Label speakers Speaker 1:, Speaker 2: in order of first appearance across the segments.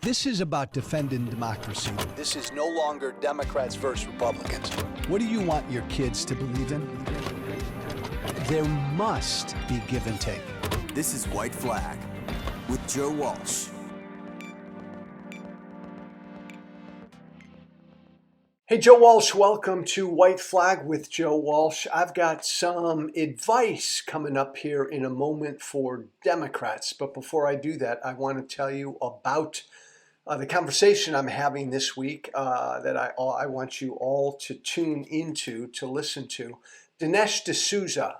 Speaker 1: This is about defending democracy. This is no longer Democrats versus Republicans. What do you want your kids to believe in? There must be give and take.
Speaker 2: This is White Flag with Joe Walsh.
Speaker 3: Hey, Joe Walsh, welcome to White Flag with Joe Walsh. I've got some advice coming up here in a moment for Democrats. But before I do that, I want to tell you about the conversation I'm having this week that I want you all to tune into, to listen to. Dinesh D'Souza,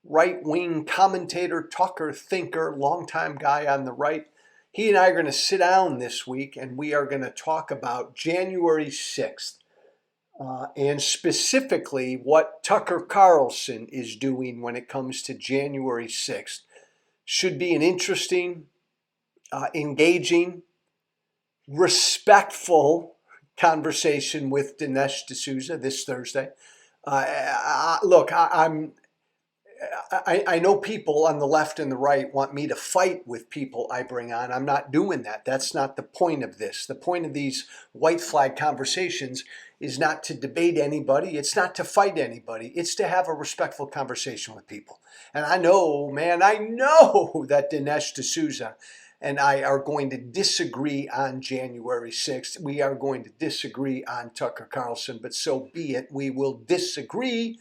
Speaker 3: right-wing commentator, talker, thinker, longtime guy on the right. He and I are going to sit down this week and we are going to talk about January 6th and specifically what Tucker Carlson is doing when it comes to January 6th. Should be an interesting, engaging, respectful conversation with Dinesh D'Souza this Thursday. Look, I know people on the left and the right want me to fight with people I bring on. I'm not doing that. That's not the point of this. The point of these white flag conversations is not to debate anybody. It's not to fight anybody. It's to have a respectful conversation with people. And I know that Dinesh D'Souza and I are going to disagree on January 6th. We are going to disagree on Tucker Carlson, but so be it. We will disagree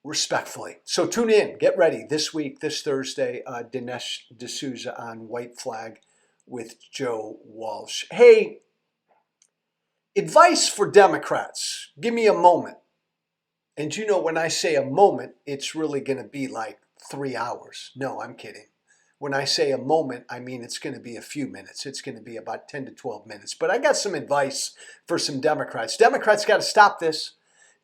Speaker 3: respectfully. So tune in, get ready this week, this Thursday, Dinesh D'Souza on White Flag with Joe Walsh. Hey, advice for Democrats. Give me a moment. And you know, when I say a moment, it's really going to be like 3 hours. No, I'm kidding. When I say a moment, I mean it's going to be a few minutes. It's going to be about 10 to 12 minutes. But I got some advice for some Democrats. Democrats got to stop this.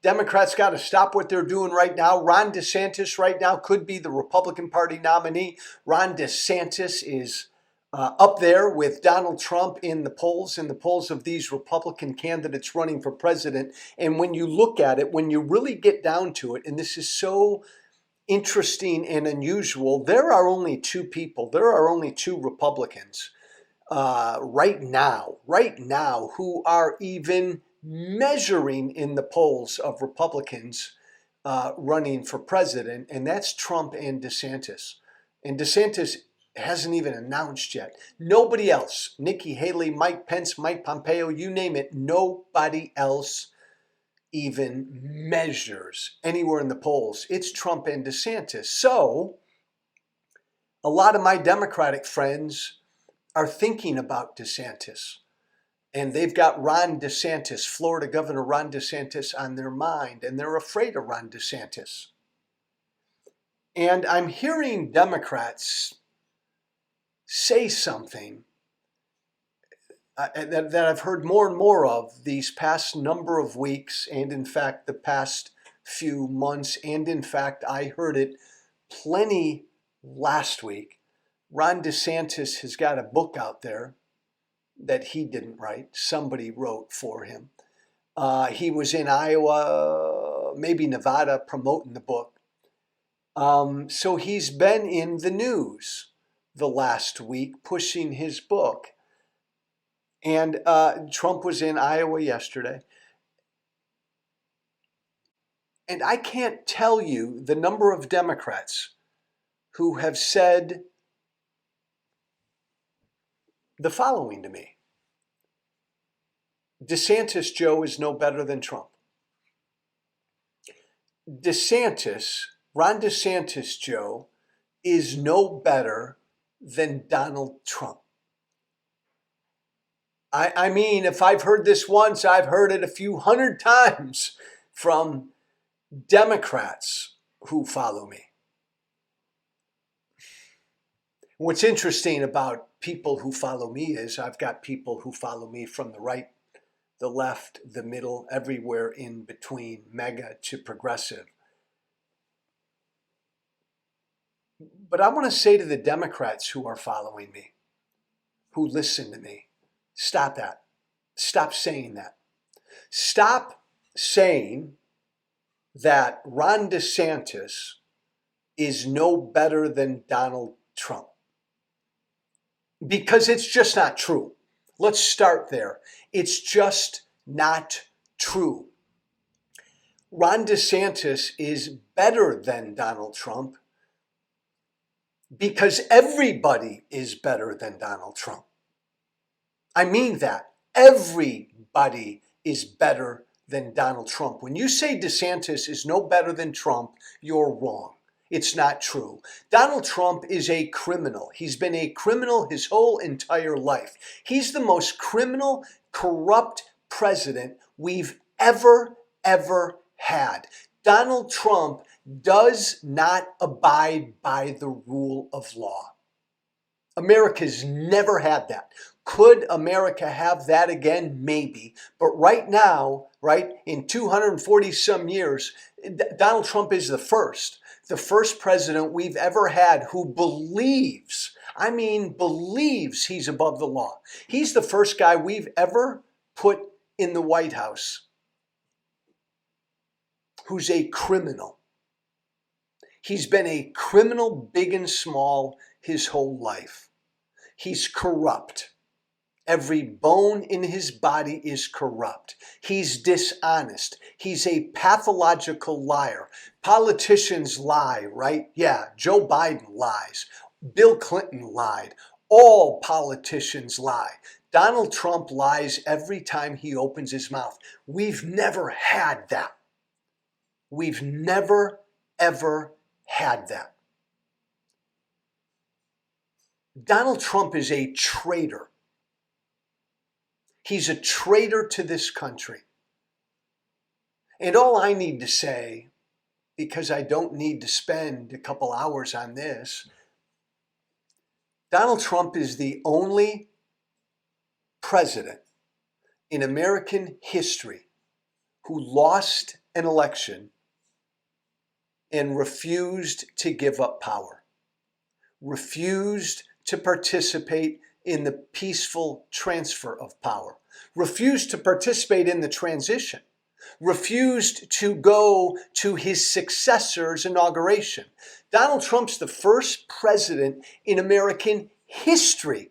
Speaker 3: Democrats got to stop what they're doing right now. Ron DeSantis right now could be the Republican Party nominee. Ron DeSantis is up there with Donald Trump in the polls of these Republican candidates running for president. And when you look at it, when you really get down to it, and this is so interesting and unusual, there are only two people, there are only two Republicans right now who are even measuring in the polls of Republicans running for president, and that's Trump and DeSantis. And DeSantis hasn't even announced yet. Nobody else, Nikki Haley, Mike Pence, Mike Pompeo, you name it, nobody else even measures anywhere in the polls. It's Trump and DeSantis. So a lot of my Democratic friends are thinking about DeSantis. And they've got Ron DeSantis, Florida Governor Ron DeSantis, on their mind, and they're afraid of Ron DeSantis. And I'm hearing Democrats say something that I've heard more and more of these past number of weeks, and in fact, the past few months, and in fact, I heard it plenty last week. Ron DeSantis has got a book out there that he didn't write. Somebody wrote for him. He was in Iowa, maybe Nevada, promoting the book. So he's been in the news the last week pushing his book. And Trump was in Iowa yesterday. And I can't tell you the number of Democrats who have said the following to me. DeSantis, Joe, is no better than Trump. Ron DeSantis, Joe, is no better than Donald Trump. I mean, if I've heard this once, I've heard it a few hundred times from Democrats who follow me. What's interesting about people who follow me is I've got people who follow me from the right, the left, the middle, everywhere in between, mega to progressive. But I want to say to the Democrats who are following me, who listen to me, stop that. Stop saying that. Stop saying that Ron DeSantis is no better than Donald Trump. because it's just not true. Let's start there. It's just not true. Ron DeSantis is better than Donald Trump because everybody is better than Donald Trump. I mean that. Everybody is better than Donald Trump. When you say DeSantis is no better than Trump, you're wrong. It's not true. Donald Trump is a criminal. He's been a criminal his whole entire life. He's the most criminal, corrupt president we've ever had. Donald Trump does not abide by the rule of law. America's never had that. Could America have that again? Maybe. But right now, right, in 240 some years, Donald Trump is the first president we've ever had who believes he's above the law. He's the first guy we've ever put in the White House who's a criminal. He's been a criminal, big and small, his whole life. He's corrupt. Every bone in his body is corrupt. He's dishonest. He's a pathological liar. Politicians lie, right? Yeah, Joe Biden lies. Bill Clinton lied. All politicians lie. Donald Trump lies every time he opens his mouth. We've never had that. We've never, ever had that. Donald Trump is a traitor. He's a traitor to this country. And all I need to say, because I don't need to spend a couple hours on this, Donald Trump is the only president in American history who lost an election and refused to give up power, refused to participate in the peaceful transfer of power, refused to participate in the transition, refused to go to his successor's inauguration. Donald Trump's the first president in American history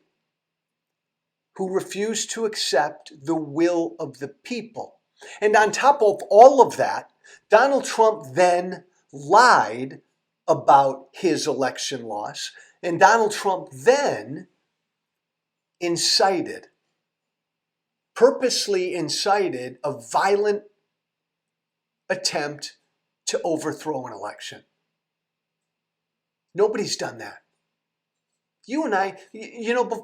Speaker 3: who refused to accept the will of the people. And on top of all of that, Donald Trump then lied about his election loss, and Donald Trump then purposely incited a violent attempt to overthrow an election. Nobody's done that. You and I,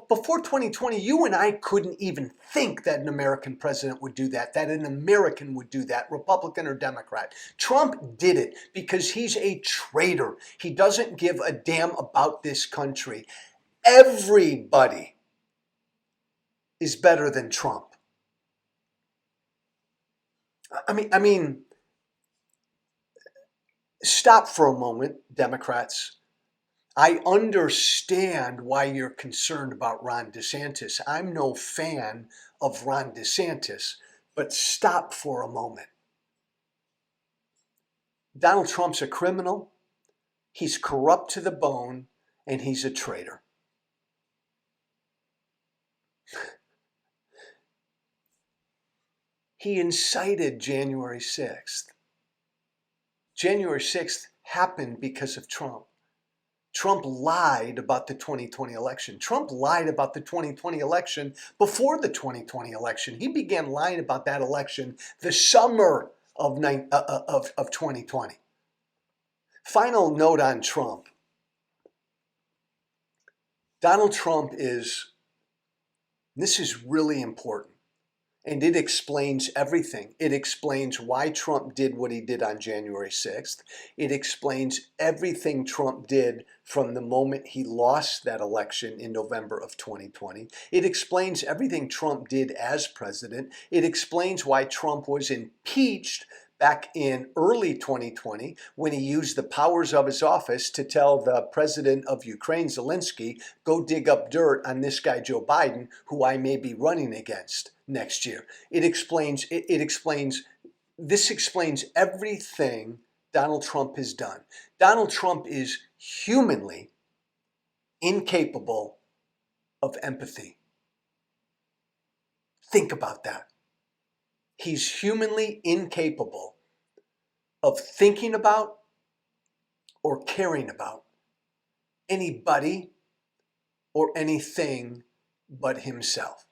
Speaker 3: before 2020, you and I couldn't even think that an American president would do that an American would do that, Republican or Democrat. Trump did it because he's a traitor. He doesn't give a damn about this country. Everybody is better than Trump. I mean, stop for a moment, Democrats. I understand why you're concerned about Ron DeSantis. I'm no fan of Ron DeSantis, but stop for a moment. Donald Trump's a criminal, he's corrupt to the bone, and he's a traitor. He incited January 6th. January 6th happened because of Trump. Trump lied about the 2020 election. Trump lied about the 2020 election before the 2020 election. He began lying about that election the summer of 2020. Final note on Trump. Donald Trump this is really important. And it explains everything. It explains why Trump did what he did on January 6th. It explains everything Trump did from the moment he lost that election in November of 2020. It explains everything Trump did as president. It explains why Trump was impeached back in early 2020 when he used the powers of his office to tell the president of Ukraine, Zelensky, go dig up dirt on this guy, Joe Biden, who I may be running against next year. This explains everything Donald Trump has done. Donald Trump is humanly incapable of empathy. Think about that. He's humanly incapable of thinking about or caring about anybody or anything but himself.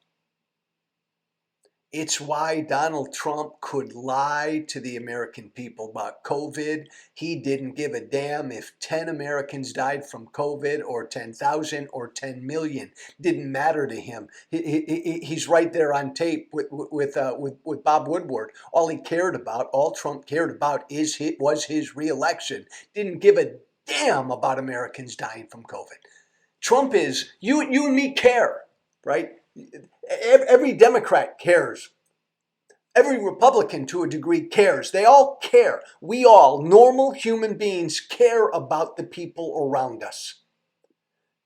Speaker 3: It's why Donald Trump could lie to the American people about COVID. He didn't give a damn if 10 Americans died from COVID or 10,000 or 10 million. Didn't matter to him. He's right there on tape with Bob Woodward. All he cared about, all Trump cared about was his reelection. Didn't give a damn about Americans dying from COVID. Trump is, you and me care, right? Every Democrat cares. Every Republican, to a degree, cares. They all care. We all, normal human beings, care about the people around us.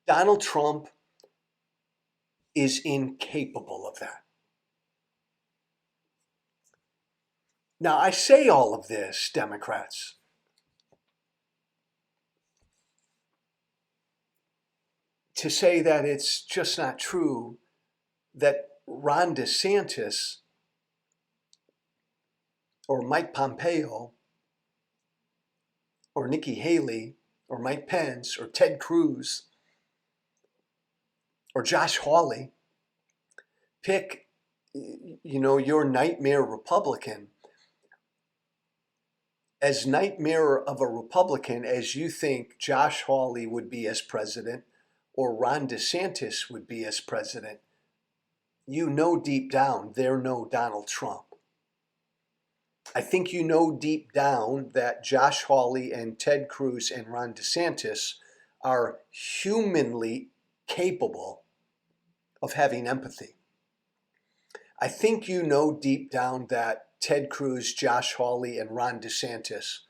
Speaker 3: Donald Trump is incapable of that. Now, I say all of this, Democrats, to say that it's just not true that Ron DeSantis or Mike Pompeo or Nikki Haley or Mike Pence or Ted Cruz or Josh Hawley pick, your nightmare Republican, as nightmare of a Republican as you think Josh Hawley would be as president or Ron DeSantis would be as president. You know deep down they're no Donald Trump. I think you know deep down that Josh Hawley and Ted Cruz and Ron DeSantis are humanly capable of having empathy. I think you know deep down that Ted Cruz, Josh Hawley, and Ron DeSantis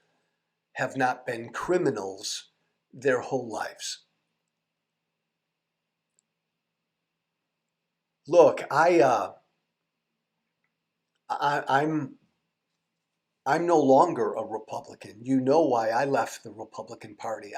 Speaker 3: have not been criminals their whole lives. Look, I'm no longer a Republican. You know why I left the Republican Party.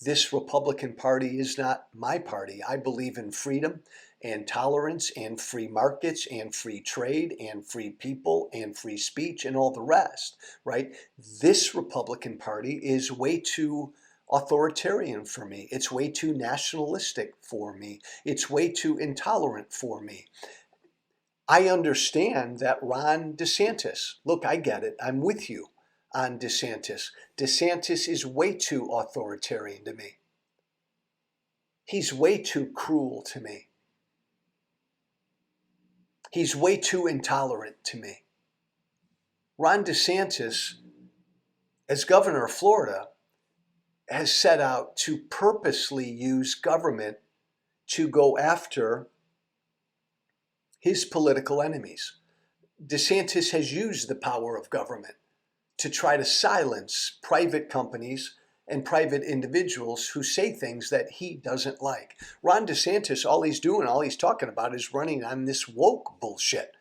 Speaker 3: This Republican Party is not my party. I believe in freedom and tolerance and free markets and free trade and free people and free speech and all the rest, right? This Republican Party is way too authoritarian for me. It's way too nationalistic for me. It's way too intolerant for me. I understand that Ron DeSantis, look, I get it. I'm with you on DeSantis. DeSantis is way too authoritarian to me. He's way too cruel to me. He's way too intolerant to me. Ron DeSantis, as governor of Florida, has set out to purposely use government to go after his political enemies. DeSantis has used the power of government to try to silence private companies and private individuals who say things that he doesn't like. Ron DeSantis, all he's talking about is running on this woke bullshit.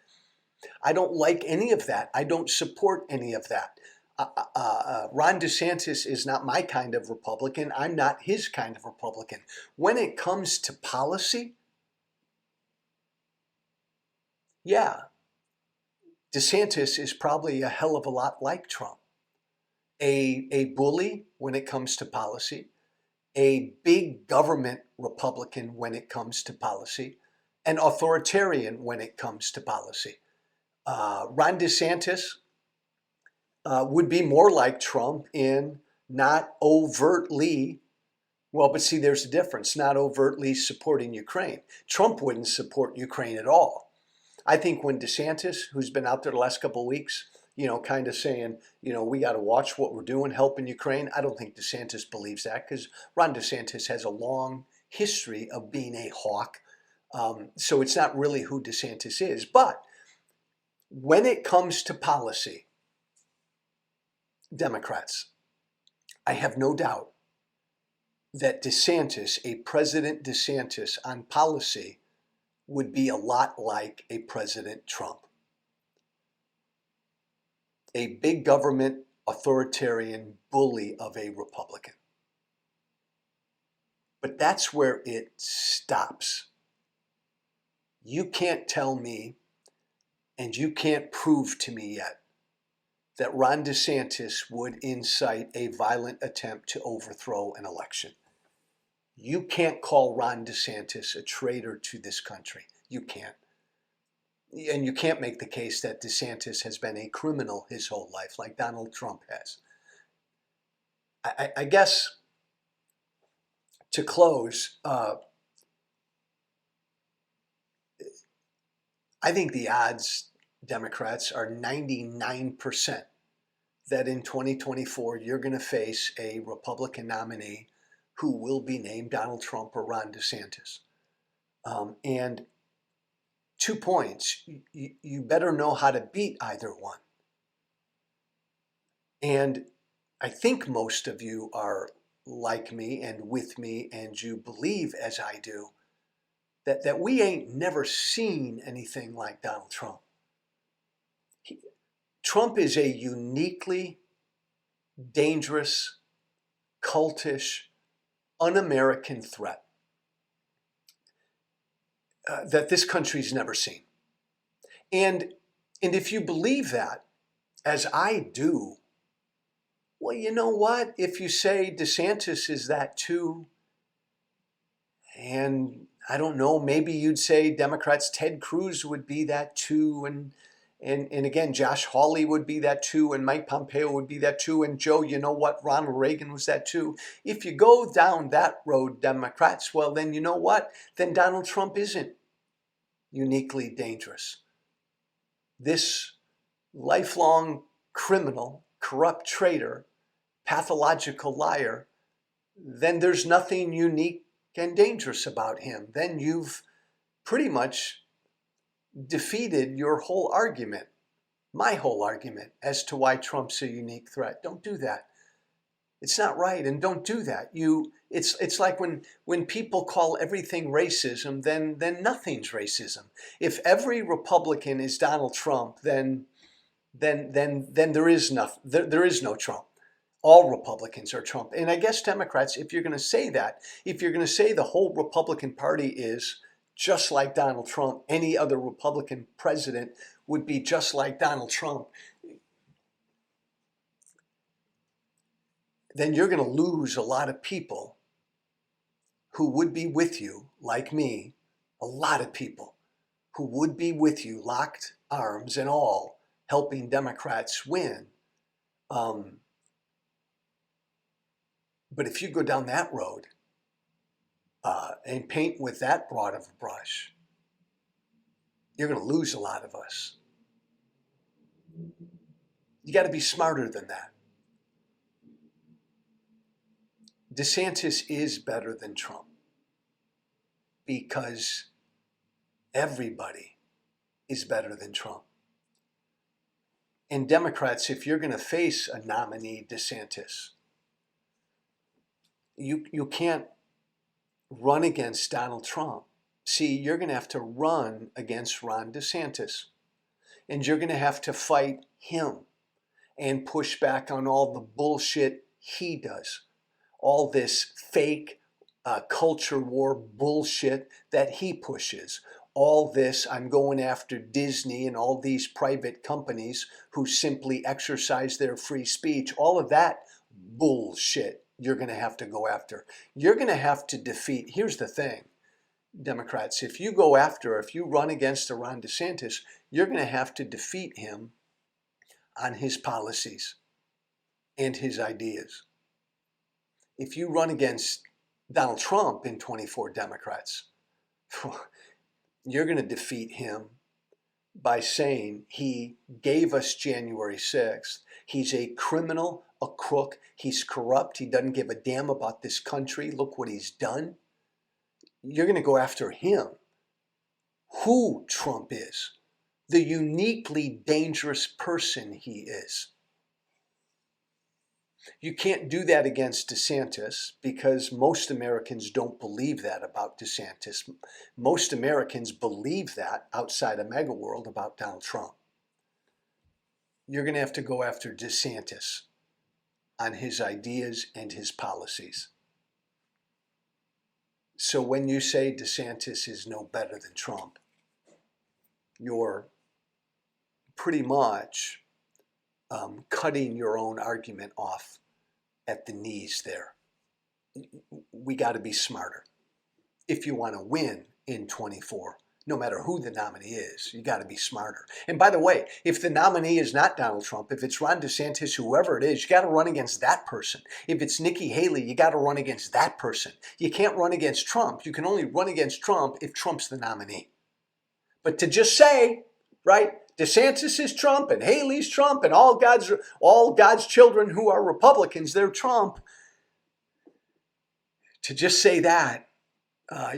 Speaker 3: I don't like any of that. I don't support any of that. Ron DeSantis is not my kind of Republican. I'm not his kind of Republican. When it comes to policy, yeah, DeSantis is probably a hell of a lot like Trump. A bully when it comes to policy, a big government Republican when it comes to policy, an authoritarian when it comes to policy. Ron DeSantis would be more like Trump in not overtly, but see, there's a difference, not overtly supporting Ukraine. Trump wouldn't support Ukraine at all. I think when DeSantis, who's been out there the last couple of weeks, kind of saying, we got to watch what we're doing, helping Ukraine. I don't think DeSantis believes that because Ron DeSantis has a long history of being a hawk. So it's not really who DeSantis is. But when it comes to policy, Democrats, I have no doubt that DeSantis, a President DeSantis on policy, would be a lot like a President Trump. A big government, authoritarian bully of a Republican. But that's where it stops. You can't tell me, and you can't prove to me yet, that Ron DeSantis would incite a violent attempt to overthrow an election. You can't call Ron DeSantis a traitor to this country. You can't. And you can't make the case that DeSantis has been a criminal his whole life, like Donald Trump has. I guess to close, I think the odds, Democrats, are 99% that in 2024 you're going to face a Republican nominee who will be named Donald Trump or Ron DeSantis. And 2 points, you better know how to beat either one. And I think most of you are like me and with me, and you believe, as I do, that we ain't never seen anything like Donald Trump. Trump is a uniquely dangerous, cultish, un-American threat that this country's never seen. And if you believe that, as I do, well, you know what? If you say DeSantis is that too, and I don't know, maybe you'd say Democrats Ted Cruz would be that too, and again, Josh Hawley would be that too, and Mike Pompeo would be that too, and Joe, you know what? Ronald Reagan was that too. If you go down that road, Democrats, well, then you know what? Then Donald Trump isn't uniquely dangerous. This lifelong criminal, corrupt traitor, pathological liar, then there's nothing unique and dangerous about him. Then you've pretty much defeated your whole argument, my whole argument, as to why Trump's a unique threat. Don't do that. It's not right, and don't do that. It's like when people call everything racism, then nothing's racism. If every Republican is Donald Trump, then there is no Trump. All Republicans are Trump. And I guess Democrats, if you're going to say that, if you're going to say the whole Republican Party is just like Donald Trump, any other Republican president would be just like Donald Trump, then you're going to lose a lot of people who would be with you, like me, a lot of people who would be with you, locked arms and all, helping Democrats win. But if you go down that road and paint with that broad of a brush, you're going to lose a lot of us. You got to be smarter than that. DeSantis is better than Trump because everybody is better than Trump. And Democrats, if you're going to face a nominee, DeSantis, you can't run against Donald Trump. See, you're going to have to run against Ron DeSantis. And you're going to have to fight him and push back on all the bullshit he does. All this fake culture war bullshit that he pushes. All this, I'm going after Disney and all these private companies who simply exercise their free speech. All of that bullshit you're going to have to go after. You're going to have to defeat. Here's the thing, Democrats. If you run against a Ron DeSantis, you're going to have to defeat him on his policies and his ideas. If you run against Donald Trump in 24, Democrats, you're going to defeat him by saying he gave us January 6th. He's a criminal, a crook. He's corrupt. He doesn't give a damn about this country. Look what he's done. You're going to go after him. Who Trump is. The uniquely dangerous person he is. You can't do that against DeSantis because most Americans don't believe that about DeSantis. Most Americans believe that outside of MAGA world about Donald Trump. You're going to have to go after DeSantis on his ideas and his policies. So when you say DeSantis is no better than Trump, you're pretty much cutting your own argument off at the knees there. We got to be smarter. If you want to win in 24, no matter who the nominee is, you got to be smarter. And by the way, if the nominee is not Donald Trump, if it's Ron DeSantis, whoever it is, you got to run against that person. If it's Nikki Haley, you got to run against that person. You can't run against Trump. You can only run against Trump if Trump's the nominee. But to just say, right, DeSantis is Trump and Haley's Trump and all God's children who are Republicans, they're Trump. To just say that,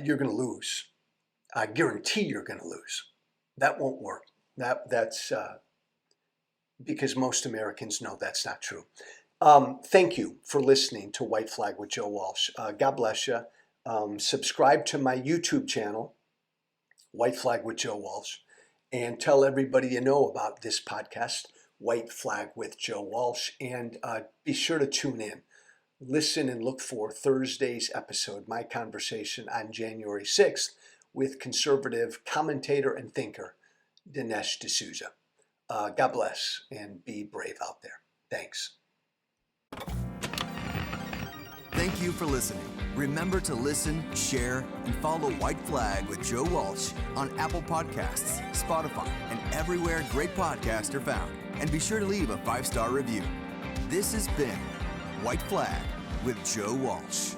Speaker 3: you're going to lose. I guarantee you're going to lose. That won't work. That's because most Americans know that's not true. Thank you for listening to White Flag with Joe Walsh. God bless you. Subscribe to my YouTube channel, White Flag with Joe Walsh, and tell everybody you know about this podcast, White Flag with Joe Walsh, and be sure to tune in. Listen and look for Thursday's episode, my conversation on January 6th with conservative commentator and thinker Dinesh D'Souza. God bless and be brave out there. Thanks.
Speaker 2: Thank you for listening. Remember to listen, share, and follow White Flag with Joe Walsh on Apple Podcasts, Spotify, and everywhere great podcasts are found. And be sure to leave a 5-star review. This has been White Flag with Joe Walsh.